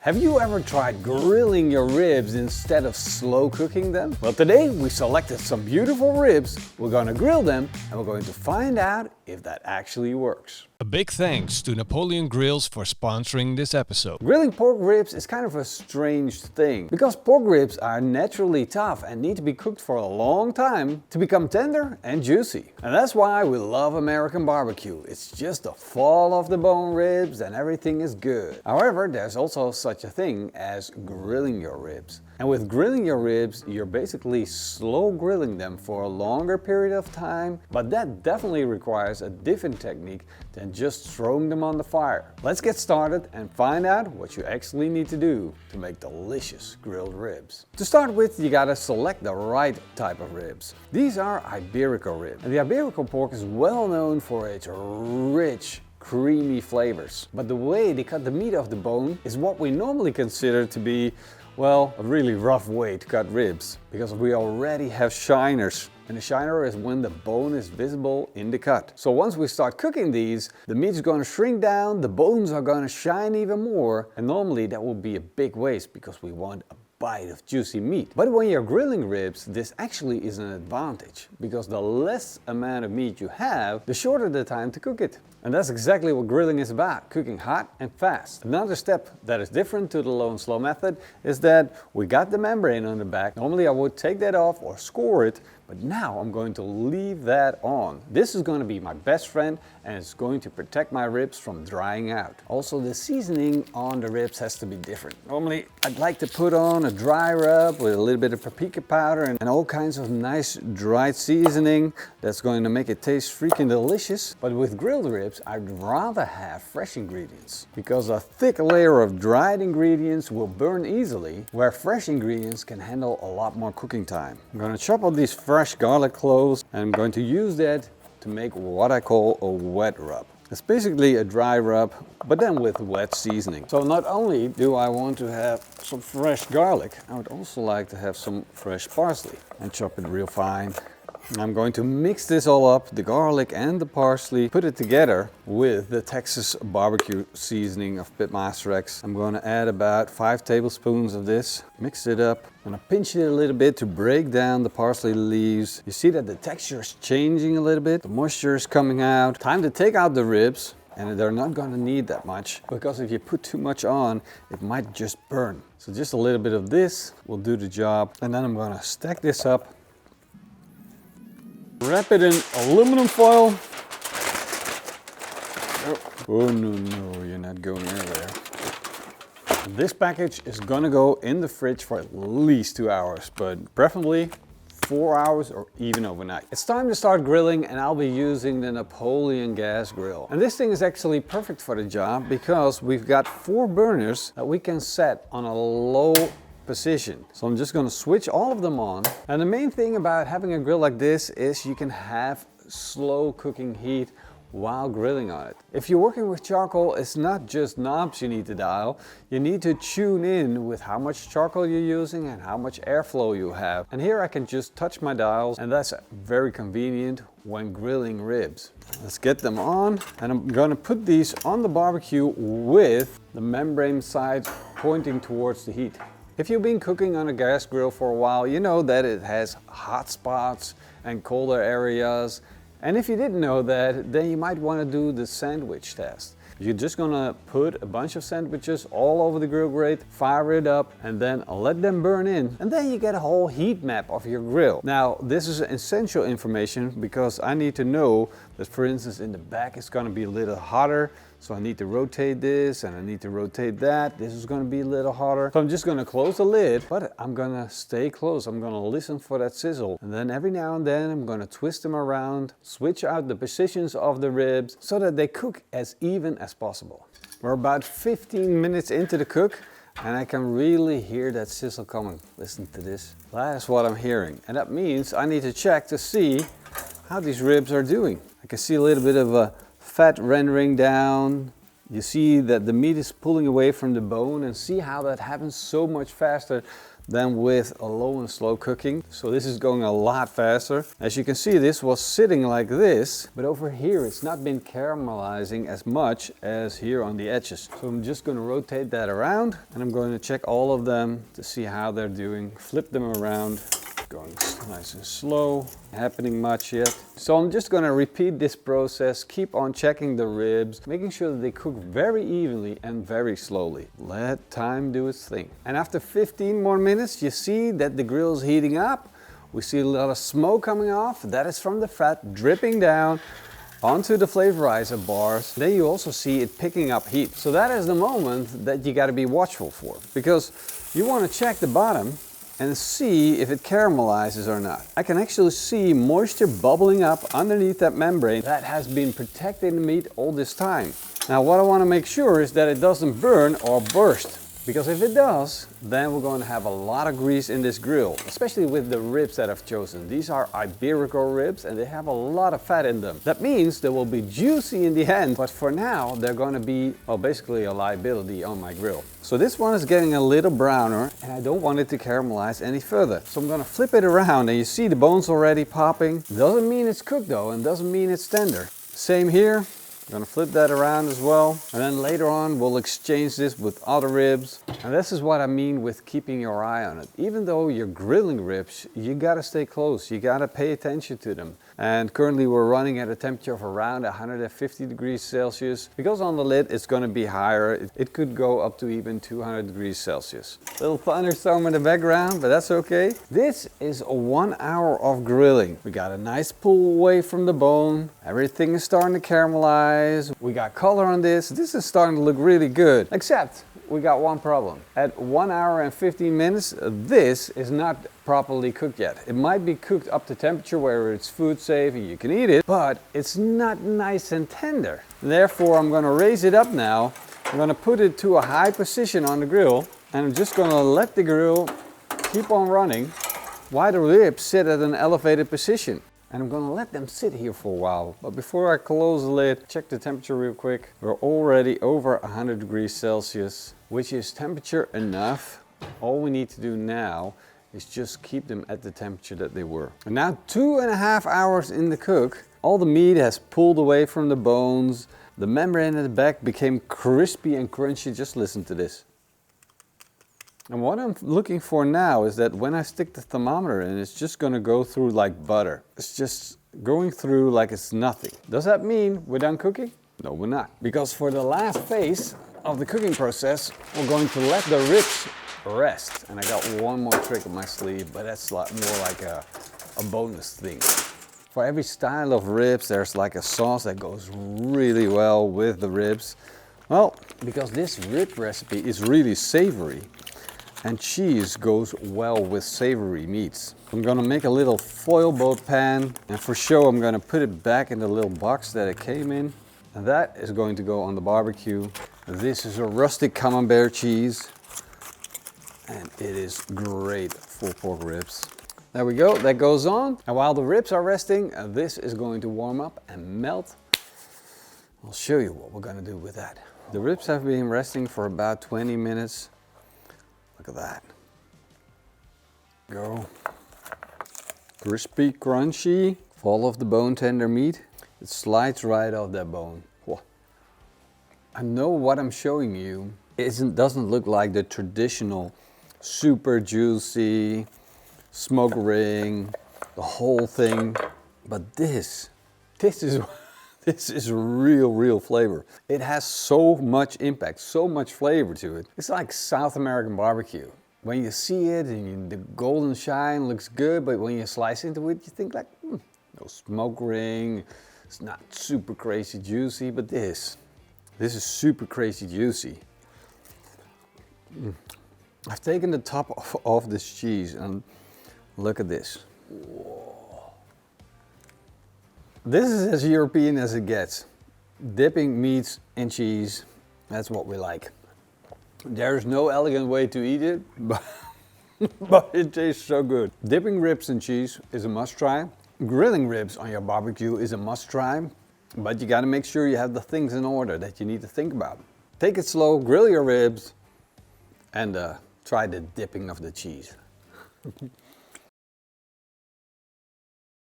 Have you ever tried grilling your ribs instead of slow cooking them? Well, today we selected some beautiful ribs, we're going to grill them, and we're going to find out if that actually works. A big thanks to Napoleon Grills for sponsoring this episode. Grilling pork ribs is kind of a strange thing, because pork ribs are naturally tough and need to be cooked for a long time to become tender and juicy. And that's why we love American barbecue. It's just a fall off the bone ribs and everything is good. However, there's also such a thing as grilling your ribs. And with grilling your ribs, you're basically slow grilling them for a longer period of time, but that definitely requires a different technique than just throwing them on the fire. Let's get started and find out what you actually need to do to make delicious grilled ribs. To start with, you gotta select the right type of ribs. These are Iberico ribs, and the Iberico pork is well known for its rich, creamy flavors. But the way they cut the meat off the bone is what we normally consider to be, well, a really rough way to cut ribs, because we already have shiners. And the shiner is when the bone is visible in the cut. So once we start cooking these, the meat is going to shrink down, the bones are going to shine even more, and normally that will be a big waste because we want a bite of juicy meat. But when you're grilling ribs, this actually is an advantage, because the less amount of meat you have, the shorter the time to cook it. And that's exactly what grilling is about, cooking hot and fast. Another step that is different to the low and slow method is that we got the membrane on the back. Normally I would take that off or score it, but now I'm going to leave that on. This is going to be my best friend and it's going to protect my ribs from drying out. Also, the seasoning on the ribs has to be different. Normally I'd like to put on a dry rub with a little bit of paprika powder and all kinds of nice dried seasoning that's going to make it taste freaking delicious. But with grilled ribs, I'd rather have fresh ingredients, because a thick layer of dried ingredients will burn easily, where fresh ingredients can handle a lot more cooking time. I'm going to chop up these fresh garlic cloves and I'm going to use that to make what I call a wet rub. It's basically a dry rub, but then with wet seasoning. So not only do I want to have some fresh garlic, I would also like to have some fresh parsley and chop it real fine. I'm going to mix this all up, the garlic and the parsley, put it together with the Texas barbecue seasoning of PITMASTERX. I'm going to add about 5 tablespoons of this, mix it up. I'm going to pinch it a little bit to break down the parsley leaves. You see that the texture is changing a little bit, the moisture is coming out. Time to take out the ribs, and they're not going to need that much, because if you put too much on, it might just burn. So just a little bit of this will do the job. And then I'm going to stack this up. Wrap it in aluminum foil. Oh no, you're not going there. This package is gonna go in the fridge for at least 2 hours, but preferably 4 hours or even overnight. It's time to start grilling, and I'll be using the Napoleon gas grill. And this thing is actually perfect for the job, because we've got 4 burners that we can set on a low position. So I'm just going to switch all of them on. And the main thing about having a grill like this is you can have slow cooking heat while grilling on it. If you're working with charcoal, it's not just knobs you need to dial. You need to tune in with how much charcoal you're using and how much airflow you have. And here I can just touch my dials, and that's very convenient when grilling ribs. Let's get them on, and I'm going to put these on the barbecue with the membrane side pointing towards the heat. If you've been cooking on a gas grill for a while, you know that it has hot spots and colder areas. And if you didn't know that, then you might want to do the sandwich test. You're just gonna put a bunch of sandwiches all over the grill grate, fire it up, and then let them burn in. And then you get a whole heat map of your grill. Now, this is essential information, because I need to know that, for instance, in the back it's gonna be a little hotter. So I need to rotate this and I need to rotate that. This is going to be a little hotter. So I'm just going to close the lid, but I'm going to stay close. I'm going to listen for that sizzle. And then every now and then I'm going to twist them around, switch out the positions of the ribs so that they cook as even as possible. We're about 15 minutes into the cook, and I can really hear that sizzle coming. Listen to this. That's what I'm hearing. And that means I need to check to see how these ribs are doing. I can see a little bit of a fat rendering down, You see that the meat is pulling away from the bone, and see how that happens so much faster than with a low and slow cooking. So this is going a lot faster. As you can see, this was sitting like this, but over here it's not been caramelizing as much as here on the edges. So I'm just going to rotate that around, and I'm going to check all of them to see how they're doing. Flip them around. Going nice and slow, happening much yet. So I'm just going to repeat this process, keep on checking the ribs, making sure that they cook very evenly and very slowly. Let time do its thing. And after 15 more minutes, you see that the grill is heating up. We see a lot of smoke coming off. That is from the fat dripping down onto the flavorizer bars. Then you also see it picking up heat. So that is the moment that you got to be watchful for, because you want to check the bottom and see if it caramelizes or not. I can actually see moisture bubbling up underneath that membrane that has been protecting the meat all this time. Now what I want to make sure is that it doesn't burn or burst, because if it does, then we're going to have a lot of grease in this grill, especially with the ribs that I've chosen. These are Iberico ribs and they have a lot of fat in them. That means they will be juicy in the end, but for now they're going to be, well, basically a liability on my grill. So this one is getting a little browner and I don't want it to caramelize any further. So I'm going to flip it around and you see the bones already popping. Doesn't mean it's cooked though, and doesn't mean it's tender. Same here. I'm going to flip that around as well, and then later on we'll exchange this with other ribs. And this is what I mean with keeping your eye on it. Even though you're grilling ribs, you got to stay close, you got to pay attention to them. And currently we're running at a temperature of around 150 degrees Celsius. Because on the lid it's going to be higher, it could go up to even 200 degrees Celsius. Little thunderstorm in the background, but that's okay. This is 1 hour of grilling. We got a nice pull away from the bone. Everything is starting to caramelize. We got color on this. This is starting to look really good. Except we got one problem. At 1 hour and 15 minutes, this is not properly cooked yet. It might be cooked up to temperature where it's food safe and you can eat it, but it's not nice and tender. Therefore, I'm going to raise it up now. I'm going to put it to a high position on the grill, and I'm just going to let the grill keep on running while the ribs sit at an elevated position. And I'm going to let them sit here for a while. But before I close the lid, check the temperature real quick. We're already over 100 degrees Celsius, which is temperature enough. All we need to do now is just keep them at the temperature that they were. And now 2.5 hours in the cook, all the meat has pulled away from the bones. The membrane at the back became crispy and crunchy. Just listen to this. And what I'm looking for now is that when I stick the thermometer in, it's just going to go through like butter. It's just going through like it's nothing. Does that mean we're done cooking? No, we're not. Because for the last phase of the cooking process, we're going to let the ribs rest. And I got one more trick up my sleeve, but that's more like a bonus thing. For every style of ribs, there's like a sauce that goes really well with the ribs. Well, because this rib recipe is really savory, and cheese goes well with savory meats. I'm gonna make a little foil boat pan, and for show I'm gonna put it back in the little box that it came in. And that is going to go on the barbecue. This is a rustic camembert cheese, and it is great for pork ribs. There we go, that goes on. And while the ribs are resting, this is going to warm up and melt. I'll show you what we're gonna do with that. The ribs have been resting for about 20 minutes. Look at that. Go. Crispy, crunchy, full of the bone tender meat. It slides right off that bone. Whoa. I know what I'm showing you doesn't look like the traditional super juicy smoke ring, the whole thing, but this is real flavor. It has so much impact, so much flavor to it. It's like South American barbecue. When you see it and the golden shine looks good, but when you slice into it, you think like, no smoke ring. It's not super crazy juicy, but this is super crazy juicy. I've taken the top off this cheese and look at this. Whoa. This is as European as it gets. Dipping meats in cheese, that's what we like. There's no elegant way to eat it, but it tastes so good. Dipping ribs in cheese is a must try. Grilling ribs on your barbecue is a must try. But you gotta make sure you have the things in order that you need to think about. Take it slow, grill your ribs, and try the dipping of the cheese.